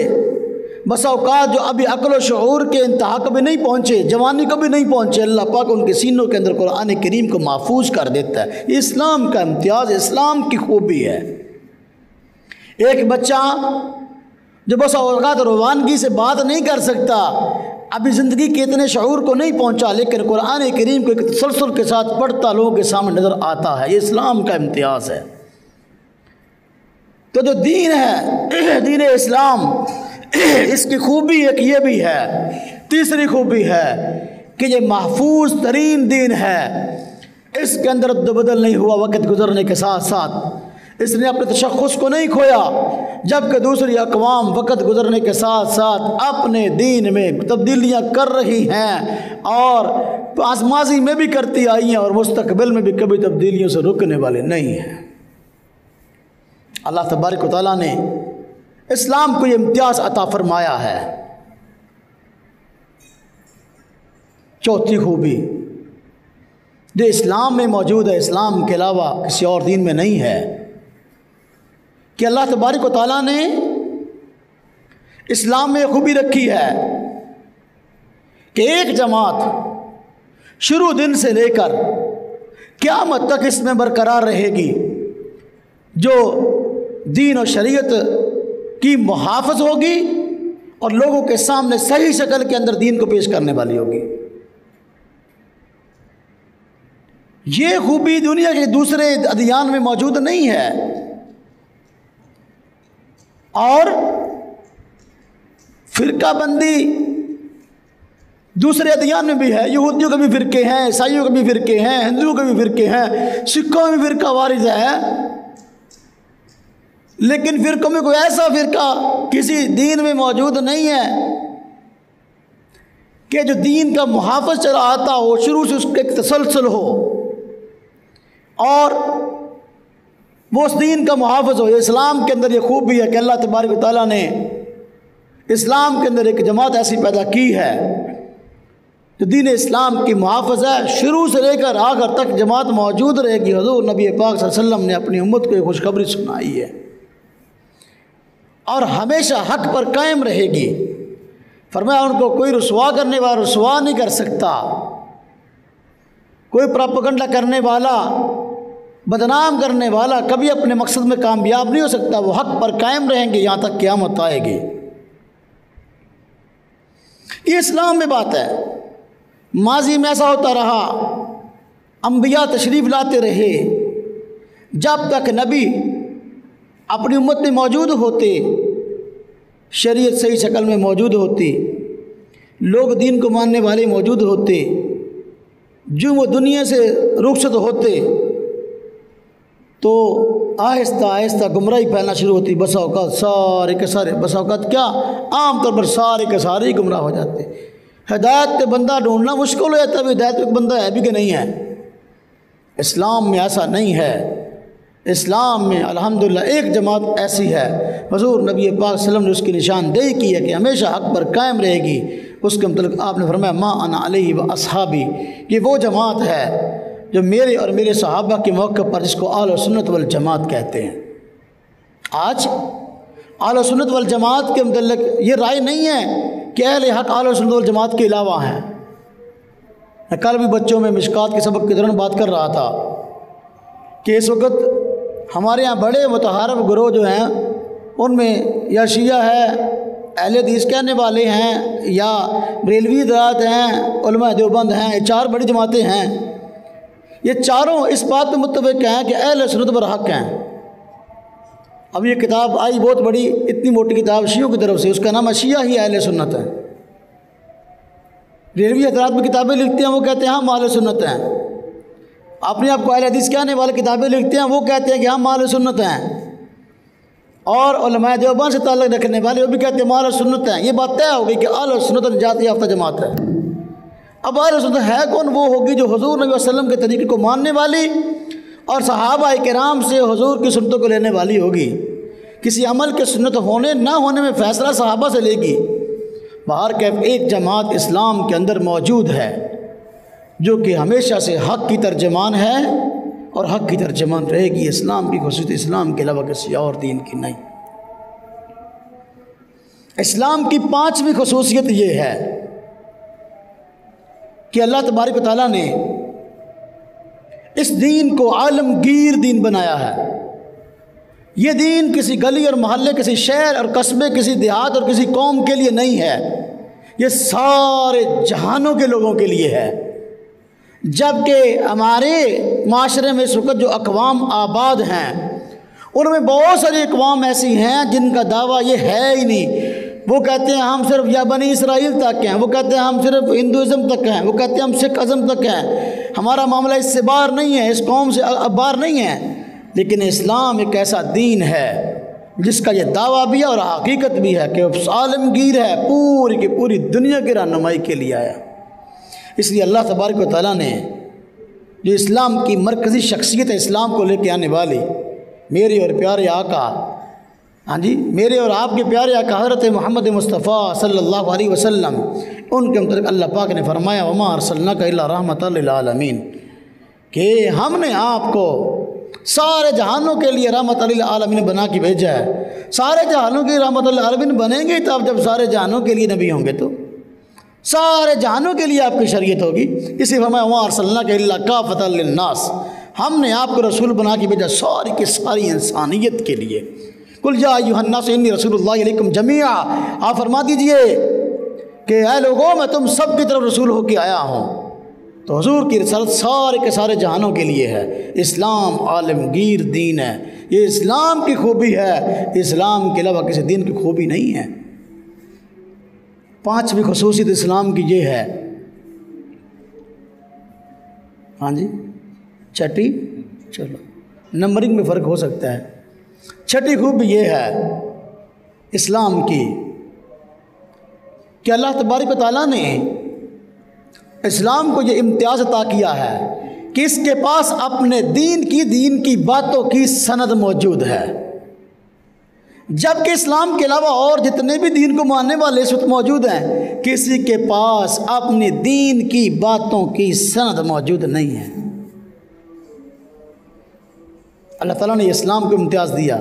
بسا اوقات جو ابھی عقل و شعور کے انتہا کو بھی نہیں پہنچے، جوانی کو بھی نہیں پہنچے، اللہ پاک ان کے سینوں کے اندر قرآن کریم کو محفوظ کر دیتا ہے۔ یہ اسلام کا امتیاز، اسلام کی خوبی ہے۔ ایک بچہ جو بسا اوقات روانگی سے بات نہیں کر سکتا، ابھی زندگی کے اتنے شعور کو نہیں پہنچا، لیکن قرآن کریم کو ایک تسلسل کے ساتھ پڑھتا لوگوں کے سامنے نظر آتا ہے۔ یہ اسلام کا امتیاز ہے۔ تو جو دین ہے، دین اسلام، اس کی خوبی ایک یہ بھی ہے، تیسری خوبی ہے کہ یہ محفوظ ترین دین ہے۔ اس کے اندر رد و بدل نہیں ہوا وقت گزرنے کے ساتھ ساتھ، اس نے اپنے تشخص کو نہیں کھویا، جبکہ دوسری اقوام وقت گزرنے کے ساتھ ساتھ اپنے دین میں تبدیلیاں کر رہی ہیں، اور ماضی میں بھی کرتی آئی ہیں، اور مستقبل میں بھی کبھی تبدیلیوں سے رکنے والے نہیں ہیں۔ اللہ تبارک و تعالیٰ نے اسلام کو یہ امتیاز عطا فرمایا ہے۔ چوتھی خوبی جو اسلام میں موجود ہے، اسلام کے علاوہ کسی اور دین میں نہیں ہے، کہ اللہ تبارک و تعالیٰ نے اسلام میں خوبی رکھی ہے کہ ایک جماعت شروع دن سے لے کر قیامت تک اس میں برقرار رہے گی، جو دین و شریعت کی محافظ ہوگی اور لوگوں کے سامنے صحیح شکل کے اندر دین کو پیش کرنے والی ہوگی۔ یہ خوبی دنیا کے دوسرے ادیان میں موجود نہیں ہے، اور فرقہ بندی دوسرے ادیان میں بھی ہے، یہودیوں کے بھی فرقے ہیں، عیسائیوں کے بھی فرقے ہیں، ہندوؤں کے بھی فرقے ہیں، سکھوں میں بھی فرقہ وارد ہے، لیکن فرقوں میں کوئی ایسا فرقہ کسی دین میں موجود نہیں ہے کہ جو دین کا محافظ چلا آتا ہو، شروع سے اس کا ایک تسلسل ہو اور وہ اس دین کا محافظ ہو۔ اسلام کے اندر یہ خوبی ہے کہ اللہ تبارک و تعالیٰ نے اسلام کے اندر ایک جماعت ایسی پیدا کی ہے جو دین اسلام کی محافظ ہے، شروع سے لے کر آخر تک جماعت موجود رہے گی۔ حضور نبی پاک صلی اللہ علیہ وسلم نے اپنی امت کو یہ خوشخبری سنائی ہے، اور ہمیشہ حق پر قائم رہے گی۔ فرمایا ان کو کوئی رسوا کرنے والا رسوا نہیں کر سکتا، کوئی پراپیگنڈا کرنے والا بدنام کرنے والا کبھی اپنے مقصد میں کامیاب نہیں ہو سکتا۔ وہ حق پر قائم رہیں گے یہاں تک قیامت آئے گی۔ یہ اسلام میں بات ہے۔ ماضی میں ایسا ہوتا رہا، انبیاء تشریف لاتے رہے، جب تک نبی اپنی امت میں موجود ہوتے، شریعت صحیح شکل میں موجود ہوتی، لوگ دین کو ماننے والے موجود ہوتے، جو وہ دنیا سے رخصت ہوتے تو آہستہ آہستہ گمراہی پھیلنا شروع ہوتی۔ بسا اوقات سارے کے سارے، بسا اوقات کیا، عام طور پر سارے کے سارے ہی گمراہ ہو جاتے۔ ہدایت پہ بندہ ڈھونڈنا مشکل ہو جاتا ہے، ہدایت پہ بندہ ہے بھی کہ نہیں ہے۔ اسلام میں ایسا نہیں ہے۔ اسلام میں الحمدللہ ایک جماعت ایسی ہے، حضور نبی پاک صلی اللہ علیہ وسلم نے اس کی نشاندہی کی ہے کہ ہمیشہ حق پر قائم رہے گی۔ اس کے متعلق آپ نے فرمایا ما انا علیہ و اصحابی، یہ وہ جماعت ہے جو میرے اور میرے صحابہ کے موقع پر، جس کو اہل سنت والجماعت کہتے ہیں۔ آج اہل سنت والجماعت کے متعلق یہ رائے نہیں ہے کہ اہل حق اہل سنت والجماعت کے علاوہ ہیں۔ میں کل بھی بچوں میں مشکات کے سبق کے دوران بات کر رہا تھا کہ اس وقت ہمارے ہاں بڑے متحارب گروہ جو ہیں ان میں یا شیعہ ہے، اہل حدیث کہنے والے ہیں، یا بریلوی حضرات ہیں، علماء دیوبند ہیں، یہ چار بڑی جماعتیں ہیں۔ یہ چاروں اس بات پہ متفق ہیں کہ اہل سنت پر حق ہیں۔ اب یہ کتاب آئی بہت بڑی، اتنی موٹی کتاب شیعوں کی طرف سے، اس کا نام ہے شیعہ ہی اہل سنت ہے۔ بریلوی حضرات بھی کتابیں لکھتے ہیں، وہ کہتے ہیں ہم اہل سنت ہیں۔ اپنے آپ کو اہل حدیث کہنے والے کتابیں لکھتے ہیں، وہ کہتے ہیں کہ ہم اہل سنت ہیں۔ اور علماء دیوبند سے تعلق رکھنے والے وہ بھی کہتے ہیں ہم اہل سنت ہیں۔ یہ بات طے ہو گئی کہ اہل سنت نجات یافتہ جماعت ہے۔ اب اہل سنت ہے کون؟ وہ ہوگی جو حضور نبی صلی اللہ علیہ وسلم کے طریقے کو ماننے والی اور صحابہ کرام سے حضور کی سنتوں کو لینے والی ہوگی۔ کسی عمل کے سنت ہونے نہ ہونے میں فیصلہ صحابہ سے لے گی۔ باہر کے ایک جماعت اسلام کے اندر موجود ہے جو کہ ہمیشہ سے حق کی ترجمان ہے اور حق کی ترجمان رہے گی۔ اسلام کی خصوصیت اسلام کے علاوہ کسی اور دین کی نہیں۔ اسلام کی پانچویں خصوصیت یہ ہے کہ اللہ تبارک و تعالیٰ نے اس دین کو عالمگیر دین بنایا ہے۔ یہ دین کسی گلی اور محلے، کسی شہر اور قصبے، کسی دیہات اور کسی قوم کے لیے نہیں ہے، یہ سارے جہانوں کے لوگوں کے لیے ہے۔ جبکہ ہمارے معاشرے میں اس وقت جو اقوام آباد ہیں ان میں بہت ساری اقوام ایسی ہیں جن کا دعویٰ یہ ہے ہی نہیں۔ وہ کہتے ہیں ہم صرف یا بنی اسرائیل تک ہیں، وہ کہتے ہیں ہم صرف ہندوازم تک ہیں، وہ کہتے ہیں ہم سکھ ازم تک ہیں، ہمارا معاملہ اس سے باہر نہیں ہے، اس قوم سے باہر نہیں ہے۔ لیکن اسلام ایک ایسا دین ہے جس کا یہ دعویٰ بھی ہے اور حقیقت بھی ہے کہ عالمگیر ہے، پوری کی پوری دنیا کی رہنمائی کے لیے آیا۔ اس لیے اللہ تبارک و تعالیٰ نے جو اسلام کی مرکزی شخصیت ہے، اسلام کو لے کے آنے والی میرے اور پیارے آقا، ہاں جی، میرے اور آپ کے پیارے آقا حضرت محمد مصطفیٰ صلی اللہ علیہ وسلم، ان کے متعلق اللہ پاک نے فرمایا وما ارسلناک الا رحمۃ للعالمین، کہ ہم نے آپ کو سارے جہانوں کے لیے رحمت للعالمین بنا کے بھیجا ہے۔ سارے جہانوں کے رحمت للعالمین بنیں گے تب جب سارے جہانوں کے لیے نبی ہوں گے، تو سارے جہانوں کے لیے آپ کی شریعت ہوگی۔ اسی فرمایا وما ارسلناک الا کافۃ للناس، ہم نے آپ کو رسول بنا کے بھیجا ساری کی ساری انسانیت کے لیے۔ قل یا ایھا الناس انی رسول اللہ علیکم جمیعا، آپ فرما دیجئے کہ اے لوگوں میں تم سب کی طرف رسول ہو کے آیا ہوں۔ تو حضور کی رسالت سارے کے سارے جہانوں کے لیے ہے۔ اسلام عالمگیر دین ہے، یہ اسلام کی خوبی ہے، اسلام کے علاوہ کسی دین کی خوبی نہیں ہے۔ پانچویں خصوصیت اسلام کی یہ ہے، ہاں جی، چھٹی، چلو نمبرنگ میں فرق ہو سکتا ہے۔ چھٹی خوبی یہ ہے اسلام کی کہ اللہ تبارک و تعالیٰ نے اسلام کو یہ امتیاز عطا کیا ہے کہ اس کے پاس اپنے دین کی باتوں کی سند موجود ہے، جبکہ اسلام کے علاوہ اور جتنے بھی دین کو ماننے والے اس وقت موجود ہیں، کسی کے پاس اپنے دین کی باتوں کی سند موجود نہیں ہے۔ اللہ تعالیٰ نے اسلام کو امتیاز دیا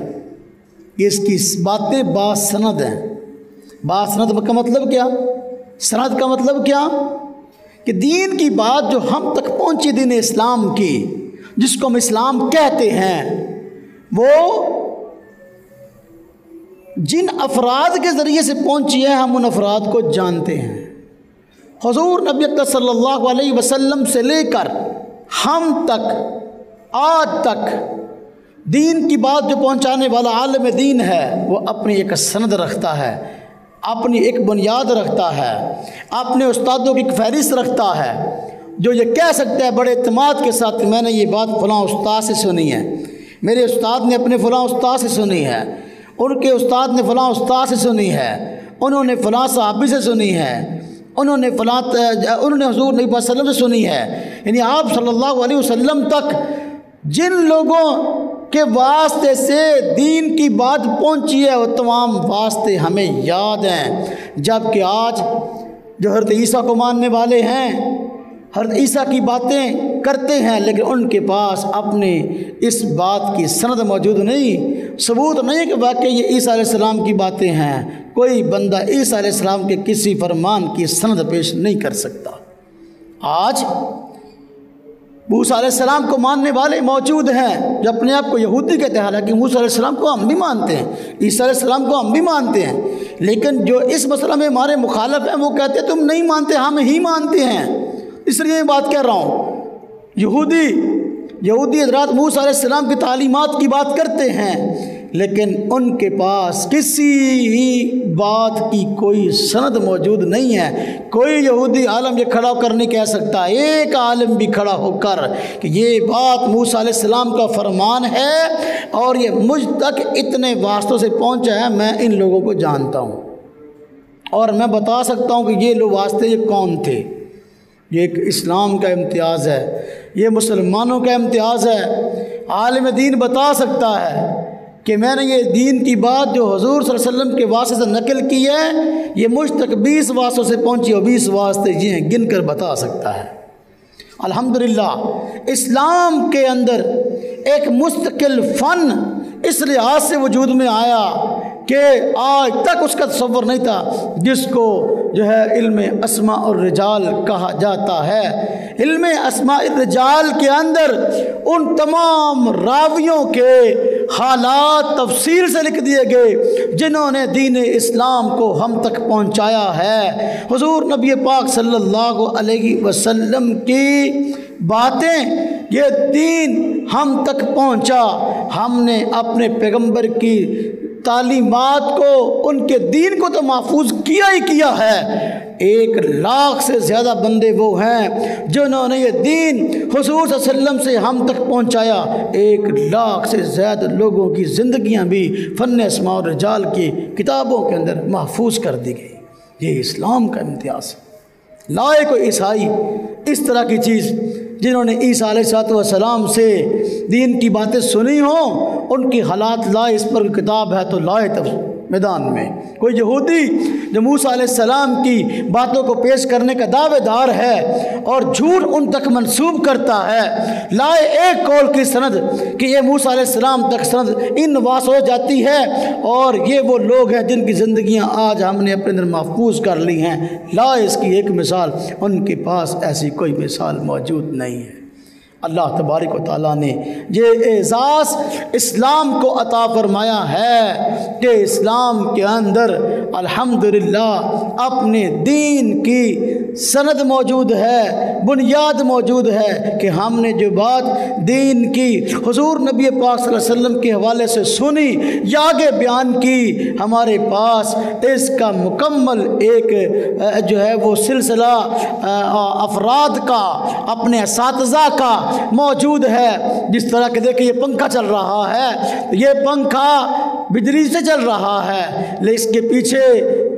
کہ اس کی باتیں باسند ہیں۔ باسند کا مطلب کیا؟ سند کا مطلب کیا؟ کہ دین کی بات جو ہم تک پہنچی دین اسلام کی، جس کو ہم اسلام کہتے ہیں، وہ جن افراد کے ذریعے سے پہنچی ہے ہم ان افراد کو جانتے ہیں۔ حضور نبی اکرم صلی اللہ علیہ وسلم سے لے کر ہم تک آج تک دین کی بات جو پہنچانے والا عالم دین ہے وہ اپنی ایک سند رکھتا ہے، اپنی ایک بنیاد رکھتا ہے، اپنے استادوں کی ایک فہرست رکھتا ہے، جو یہ کہہ سکتا ہے بڑے اعتماد کے ساتھ میں نے یہ بات فلاں استاد سے سنی ہے، میرے استاد نے اپنے فلاں استاد سے سنی ہے، ان کے استاد نے فلاں استاد سے سنی ہے، انہوں نے فلاں صحابی سے سنی ہے، انہوں نے حضور نبی صلی اللہ علیہ وسلم سے سنی ہے۔ یعنی آپ صلی اللہ علیہ وسلم تک جن لوگوں کے واسطے سے دین کی بات پہنچی ہے وہ تمام واسطے ہمیں یاد ہیں، جبکہ آج جو حضرت عیسیٰ کو ماننے والے ہیں، حضرت عیسیٰ کی باتیں کرتے ہیں، لیکن ان کے پاس اپنے اس بات کی سند موجود نہیں، ثبوت نہیں کہ واقعی یہ عیسیٰ علیہ السلام کی باتیں ہیں۔ کوئی بندہ عیسیٰ علیہ السلام کے کسی فرمان کی سند پیش نہیں کر سکتا۔ آج موسیٰ علیہ السلام کو ماننے والے موجود ہیں جو اپنے آپ کو یہودی کہتے ہیں، حالانکہ موسیٰ علیہ السلام کو ہم بھی مانتے ہیں، عیسیٰ علیہ السلام کو ہم بھی مانتے ہیں، لیکن جو اس مسئلہ میں ہمارے مخالف ہیں وہ کہتے ہیں تم نہیں مانتے، ہم ہی مانتے ہیں۔ اس لیے میں بات کہہ رہا ہوں، یہودی حضرات موسیٰ علیہ السلام کی تعلیمات کی بات کرتے ہیں، لیکن ان کے پاس کسی بات کی کوئی سند موجود نہیں ہے۔ کوئی یہودی عالم یہ کھڑا ہو کر نہیں کہہ سکتا، ایک عالم بھی کھڑا ہو کر کہ یہ بات موسیٰ علیہ السلام کا فرمان ہے اور یہ مجھ تک اتنے واسطوں سے پہنچا ہے، میں ان لوگوں کو جانتا ہوں اور میں بتا سکتا ہوں کہ یہ لوگ واسطے یہ کون تھے۔ یہ ایک اسلام کا امتیاز ہے، یہ مسلمانوں کا امتیاز ہے۔ عالم دین بتا سکتا ہے کہ میں نے یہ دین کی بات جو حضور صلی اللہ علیہ وسلم کے واسطے سے نقل کی ہے یہ مجھ تک 20 واسطوں سے پہنچی اور 20 واسطے یہ ہیں، گن کر بتا سکتا ہے۔ الحمدللہ اسلام کے اندر ایک مستقل فن اس لحاظ سے وجود میں آیا کہ آج تک اس کا تصور نہیں تھا، جس کو جو ہے علم اسماء الرجال کہا جاتا ہے۔ علم اسماء الرجال کے اندر ان تمام راویوں کے حالات تفصیل سے لکھ دیے گئے جنہوں نے دین اسلام کو ہم تک پہنچایا ہے۔ حضور نبی پاک صلی اللہ علیہ وسلم کی باتیں، یہ دین ہم تک پہنچا، ہم نے اپنے پیغمبر کی تعلیمات کو، ان کے دین کو تو محفوظ کیا ہی کیا ہے۔ 1 لاکھ سے زیادہ بندے وہ ہیں جنہوں نے یہ دین حضور صلی اللہ علیہ وسلم سے ہم تک پہنچایا۔ 1 لاکھ سے زیادہ لوگوں کی زندگیاں بھی فن اسماء الرجال کی کتابوں کے اندر محفوظ کر دی گئی۔ یہ اسلام کا امتیاز ہے۔ لائے کوئی عیسائی اس طرح کی چیز جنہوں نے عیسیٰ علیہ السلام سے دین کی باتیں سنی ہوں، ان کی حالات لائے، اس پر کتاب ہے تو لائے تب میدان میں۔ کوئی یہودی جو موسیٰ علیہ السلام کی باتوں کو پیش کرنے کا دعوے دار ہے اور جھوٹ ان تک منسوب کرتا ہے، لائے ایک قول کی سند کہ یہ موسیٰ علیہ السلام تک سند ان واس ہو جاتی ہے اور یہ وہ لوگ ہیں جن کی زندگیاں آج ہم نے اپنے اندر محفوظ کر لی ہیں، لائے اس کی ایک مثال، ان کے پاس ایسی کوئی مثال موجود نہیں ہے۔ اللہ تبارک و تعالیٰ نے یہ اعزاز اسلام کو عطا فرمایا ہے کہ اسلام کے اندر الحمدللہ اپنے دین کی سند موجود ہے، بنیاد موجود ہے کہ ہم نے جو بات دین کی حضور نبی پاک صلی اللہ علیہ وسلم کے حوالے سے سنی یا آگے بیان کی، ہمارے پاس اس کا مکمل ایک جو ہے وہ سلسلہ افراد کا، اپنے اساتذہ کا موجود ہے۔ جس طرح کہ دیکھیں یہ پنکھا چل رہا ہے، یہ پنکھا بجلی سے چل رہا ہے، لیکن اس کے پیچھے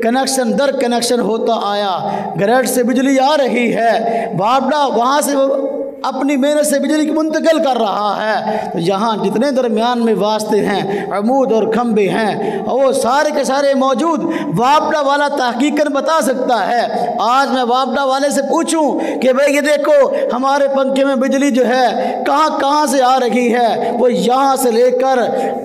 کنیکشن در کنیکشن ہوتا آیا، گریڈ سے بجلی آ رہی ہے، بابڑا وہاں سے اپنی محنت سے بجلی کی منتقل کر رہا ہے، تو یہاں جتنے درمیان میں واسطے ہیں، عمود اور کھمبے ہیں، وہ سارے کے سارے موجود۔ وابڈا والا تحقیقاً بتا سکتا ہے۔ آج میں وابڈا والے سے پوچھوں کہ بھئی یہ دیکھو ہمارے پنکھے میں بجلی جو ہے کہاں سے آ رہی ہے، وہ یہاں سے لے کر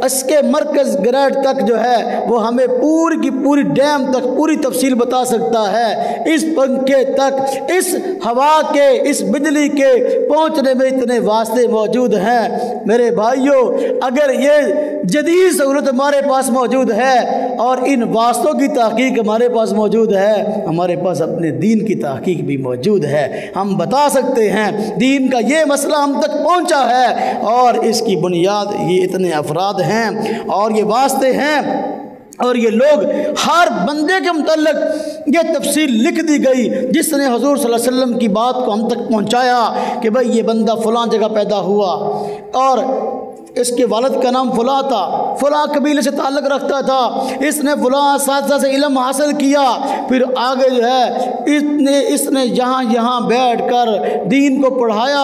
اس کے مرکز گریڈ تک جو ہے وہ ہمیں پوری کی پوری ڈیم تک پوری تفصیل بتا سکتا ہے۔ اس پنکھے تک، اس ہوا کے، اس بجلی کے پہنچنے میں اتنے واسطے موجود ہیں۔ میرے بھائیوں، اگر یہ جدید سہولت ہمارے پاس موجود ہے اور ان واسطوں کی تحقیق ہمارے پاس موجود ہے، ہمارے پاس اپنے دین کی تحقیق بھی موجود ہے۔ ہم بتا سکتے ہیں دین کا یہ مسئلہ ہم تک پہنچا ہے اور اس کی بنیاد یہ اتنے افراد ہیں اور یہ واسطے ہیں اور یہ لوگ، ہر بندے کے متعلق یہ تفصیل لکھ دی گئی جس نے حضور صلی اللہ علیہ وسلم کی بات کو ہم تک پہنچایا کہ بھئی یہ بندہ فلاں جگہ پیدا ہوا اور اس کے والد کا نام فلاں تھا، فلاں قبیلے سے تعلق رکھتا تھا، اس نے فلاں اساتذہ سے علم حاصل کیا، پھر آگے جو ہے اس نے یہاں بیٹھ کر دین کو پڑھایا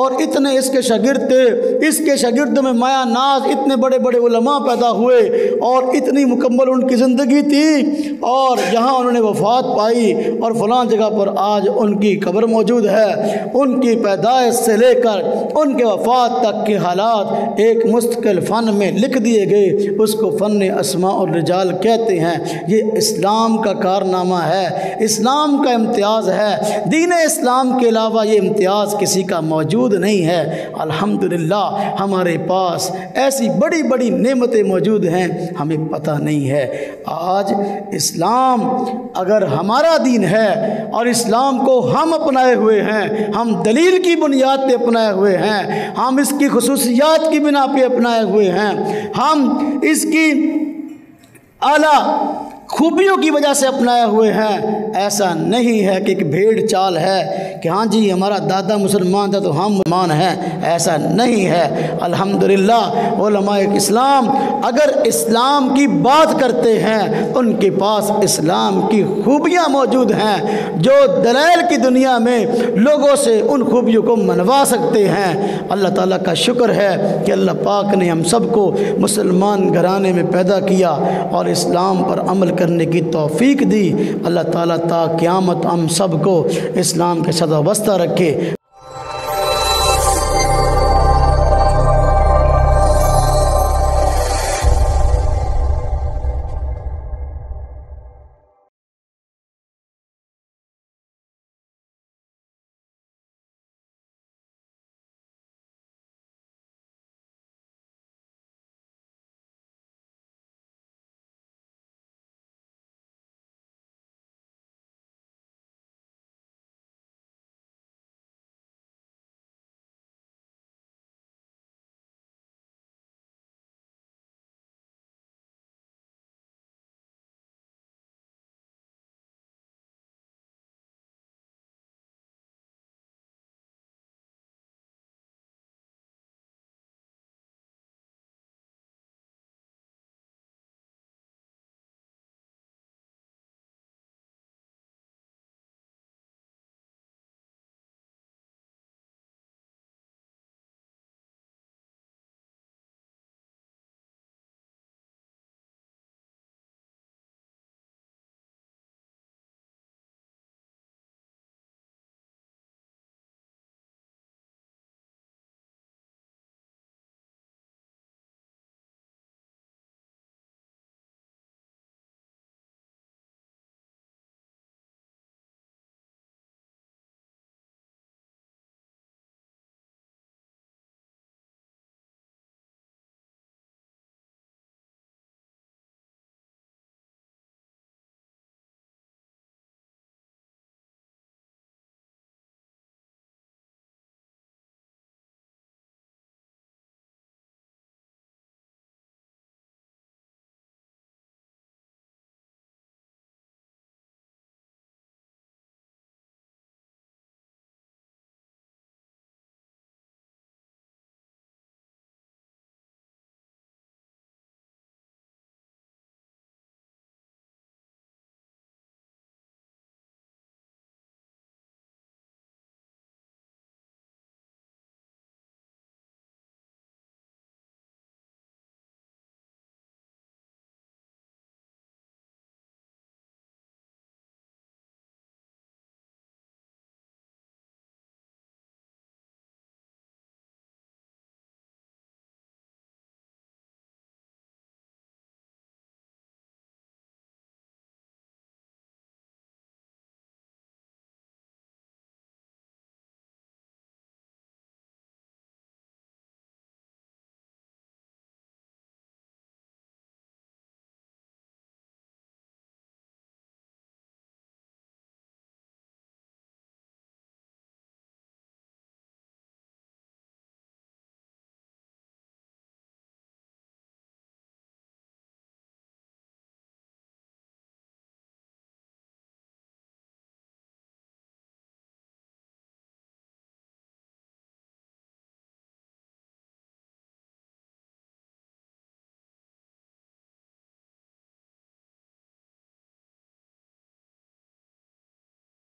اور اتنے اس کے شاگرد تھے، اس کے شاگردوں میں مایا ناز اتنے بڑے بڑے علماء پیدا ہوئے اور اتنی مکمل ان کی زندگی تھی اور جہاں انہوں نے وفات پائی اور فلاں جگہ پر آج ان کی قبر موجود ہے۔ ان کی پیدائش سے لے کر ان کے وفات تک کے حالات ایک مستقل فن میں لکھ دیے گئے، اس کو فن اسماء الرجال کہتے ہیں۔ یہ اسلام کا کارنامہ ہے، اسلام کا امتیاز ہے، دین اسلام کے علاوہ یہ امتیاز کسی کا موجود نہیں ہے۔ الحمدللہ ہمارے پاس ایسی بڑی بڑی نعمتیں موجود ہیں، ہمیں پتہ نہیں ہے۔ آج اسلام اگر ہمارا دین ہے اور اسلام کو ہم اپنائے ہوئے ہیں، ہم دلیل کی بنیاد پہ اپنائے ہوئے ہیں، ہم اس کی خصوصیات کی بنا پہ اپنائے ہوئے ہیں، ہم اس کی اعلیٰ خوبیوں کی وجہ سے اپنائے ہوئے ہیں، ایسا نہیں ہے کہ ایک بھیڑ چال ہے کہ ہاں جی ہمارا دادا مسلمان تھا تو ہم مسلمان ہیں، ایسا نہیں ہے۔ الحمدللہ علماء اسلام اگر اسلام کی بات کرتے ہیں ان کے پاس اسلام کی خوبیاں موجود ہیں جو دلائل کی دنیا میں لوگوں سے ان خوبیوں کو منوا سکتے ہیں۔ اللہ تعالیٰ کا شکر ہے کہ اللہ پاک نے ہم سب کو مسلمان گھرانے میں پیدا کیا اور اسلام پر عمل کرنے کی توفیق دی۔ اللہ تعالیٰ تا قیامت ہم سب کو اسلام کے صد وابستہ رکھے۔